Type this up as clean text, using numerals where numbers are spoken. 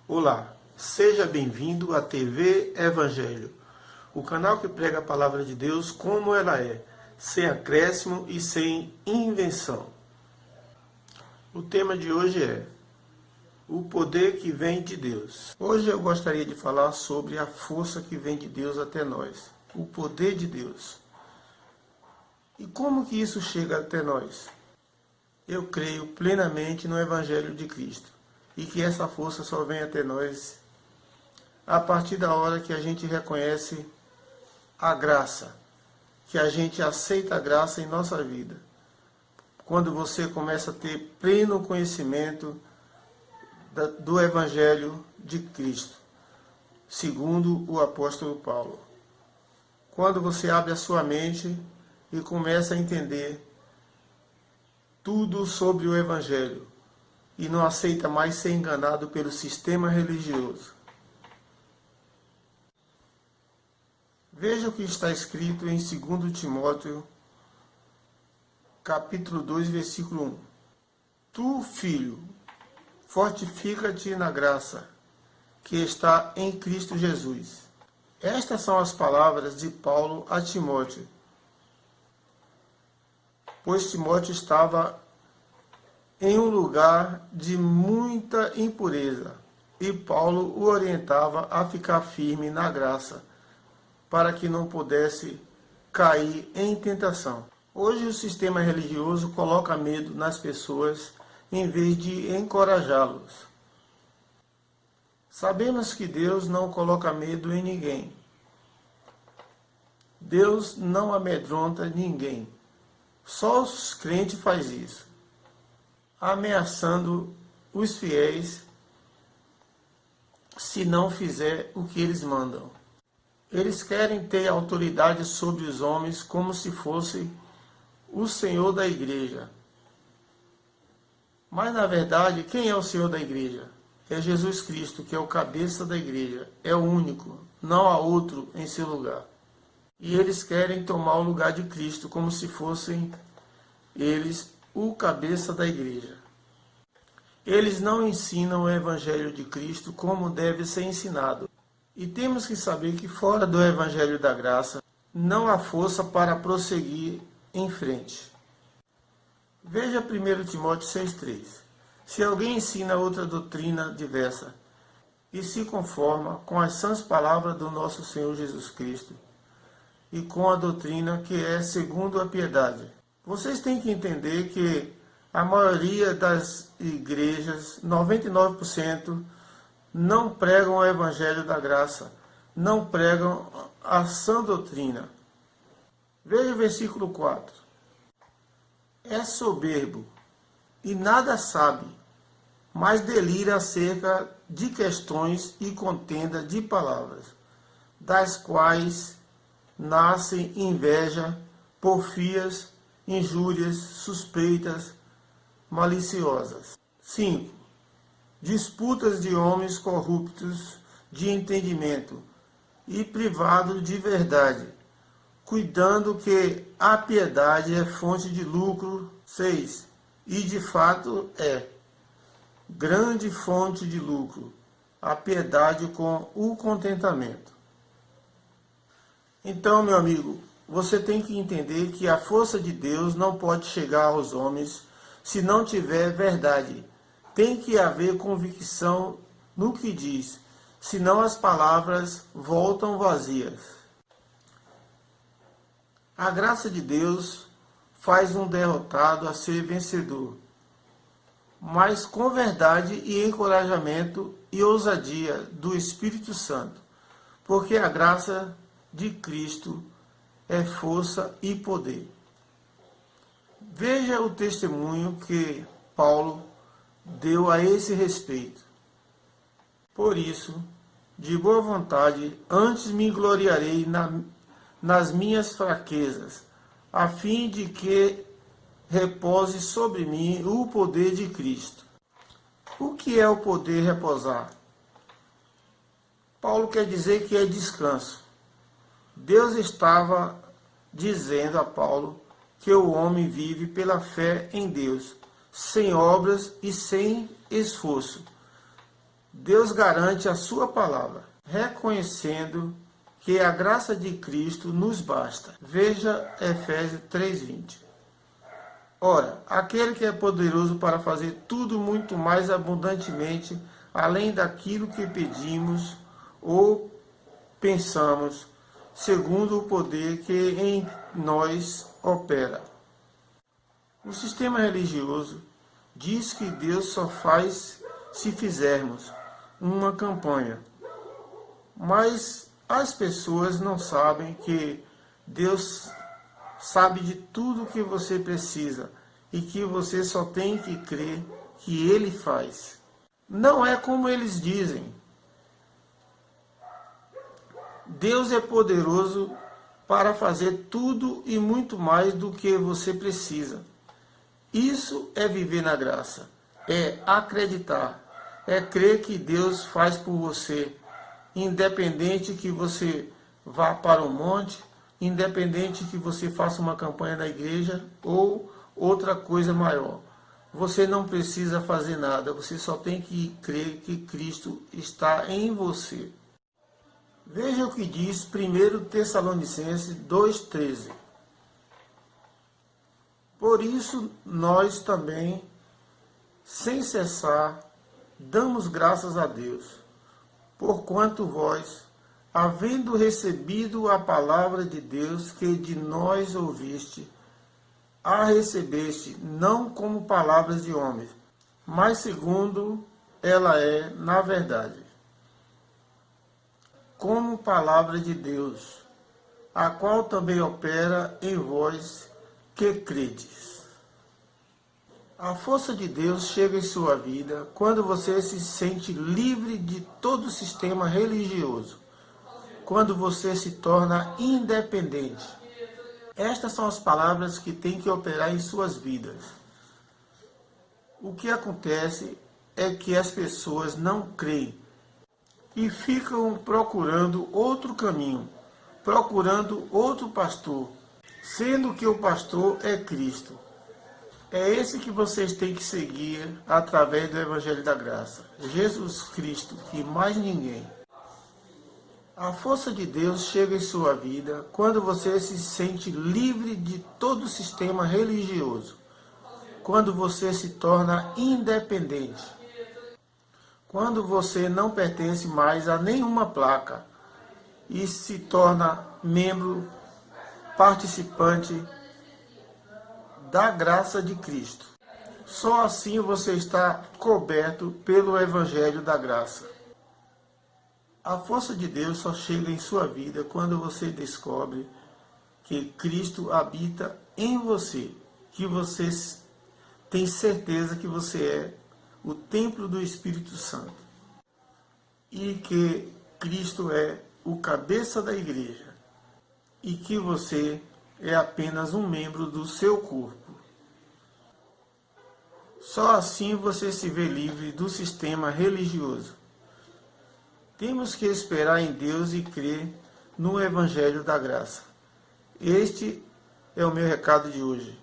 Olá, seja bem-vindo à TV Evangelho, o canal que prega a palavra de Deus como ela é, sem acréscimo e sem invenção. O tema de hoje é o poder que vem de Deus. Hoje eu gostaria de falar sobre a força que vem de Deus até nós, o poder de Deus. E como que isso chega até nós? Eu creio plenamente no Evangelho de Cristo e que essa força só vem até nós a partir da hora que a gente reconhece a graça, que a gente aceita a graça em nossa vida. Quando você começa a ter pleno conhecimento do Evangelho de Cristo, segundo o apóstolo Paulo. Quando você abre a sua mente e começa a entender tudo sobre o Evangelho e não aceita mais ser enganado pelo sistema religioso. Veja o que está escrito em 2 Timóteo, capítulo 2, versículo 1. Tu, filho, fortifica-te na graça que está em Cristo Jesus. Estas são as palavras de Paulo a Timóteo, pois Timóteo estava em um lugar de muita impureza, e Paulo o orientava a ficar firme na graça, para que não pudesse cair em tentação. Hoje o sistema religioso coloca medo nas pessoas em vez de encorajá-los. Sabemos que Deus não coloca medo em ninguém. Deus não amedronta ninguém. Só os crentes fazem isso, ameaçando os fiéis se não fizer o que eles mandam. Eles querem ter autoridade sobre os homens como se fosse o Senhor da igreja. Mas na verdade, quem é o Senhor da igreja? É Jesus Cristo, que é o cabeça da igreja. É o único, não há outro em seu lugar. E eles querem tomar o lugar de Cristo como se fossem eles o cabeça da igreja. Eles não ensinam o Evangelho de Cristo como deve ser ensinado. E temos que saber que fora do Evangelho da Graça, não há força para prosseguir em frente. Veja 1 Timóteo 6,3. Se alguém ensina outra doutrina diversa e se conforma com as sãs palavras do nosso Senhor Jesus Cristo e com a doutrina que é segundo a piedade. Vocês têm que entender que a maioria das igrejas, 99%, não pregam o Evangelho da Graça, não pregam a sã doutrina. Veja o versículo 4. É soberbo e nada sabe, mas delira acerca de questões e contenda de palavras, das quais nascem inveja, porfias, injúrias, suspeitas, maliciosas. 5. Disputas de homens corruptos de entendimento e privados de verdade, cuidando que a piedade é fonte de lucro. 6. E de fato é grande fonte de lucro, a piedade com o contentamento. Então, meu amigo, você tem que entender que a força de Deus não pode chegar aos homens se não tiver verdade. Tem que haver convicção no que diz, senão as palavras voltam vazias. A graça de Deus faz um derrotado a ser vencedor, mas com verdade e encorajamento e ousadia do Espírito Santo, porque a graça de Cristo é força e poder. Veja o testemunho que Paulo deu a esse respeito. Por isso, de boa vontade, antes me gloriarei nas minhas fraquezas, a fim de que repose sobre mim o poder de Cristo. O que é o poder reposar? Paulo quer dizer que é descanso. Deus estava dizendo a Paulo que o homem vive pela fé em Deus, sem obras e sem esforço. Deus garante a sua palavra, reconhecendo que a graça de Cristo nos basta. Veja Efésios 3:20. Ora, aquele que é poderoso para fazer tudo muito mais abundantemente, além daquilo que pedimos ou pensamos, segundo o poder que em nós opera. O sistema religioso diz que Deus só faz se fizermos uma campanha, mas as pessoas não sabem que Deus sabe de tudo que você precisa e que você só tem que crer que Ele faz. Não é como eles dizem. Deus é poderoso para fazer tudo e muito mais do que você precisa. Isso é viver na graça, é acreditar, é crer que Deus faz por você, independente que você vá para o monte, independente que você faça uma campanha na igreja ou outra coisa maior. Você não precisa fazer nada, você só tem que crer que Cristo está em você. Veja o que diz 1 Tessalonicenses 2,13. Por isso, nós também, sem cessar, damos graças a Deus, porquanto vós, havendo recebido a palavra de Deus que de nós ouviste, a recebeste não como palavras de homens, mas segundo ela é, na verdade, como palavra de Deus, a qual também opera em vós que credes. A força de Deus chega em sua vida quando você se sente livre de todo o sistema religioso, quando você se torna independente. Estas são as palavras que têm que operar em suas vidas. O que acontece é que as pessoas não creem e ficam procurando outro caminho, procurando outro pastor, sendo que o pastor é Cristo. É esse que vocês têm que seguir através do Evangelho da Graça. Jesus Cristo e mais ninguém. A força de Deus chega em sua vida quando você se sente livre de todo o sistema religioso, quando você se torna independente, quando você não pertence mais a nenhuma placa e se torna membro, participante da graça de Cristo. Só assim você está coberto pelo Evangelho da Graça. A força de Deus só chega em sua vida quando você descobre que Cristo habita em você, que você tem certeza que você é o templo do Espírito Santo e que Cristo é o cabeça da igreja e que você é apenas um membro do seu corpo. Só assim você se vê livre do sistema religioso. Temos que esperar em Deus e crer no Evangelho da Graça. Este é o meu recado de hoje.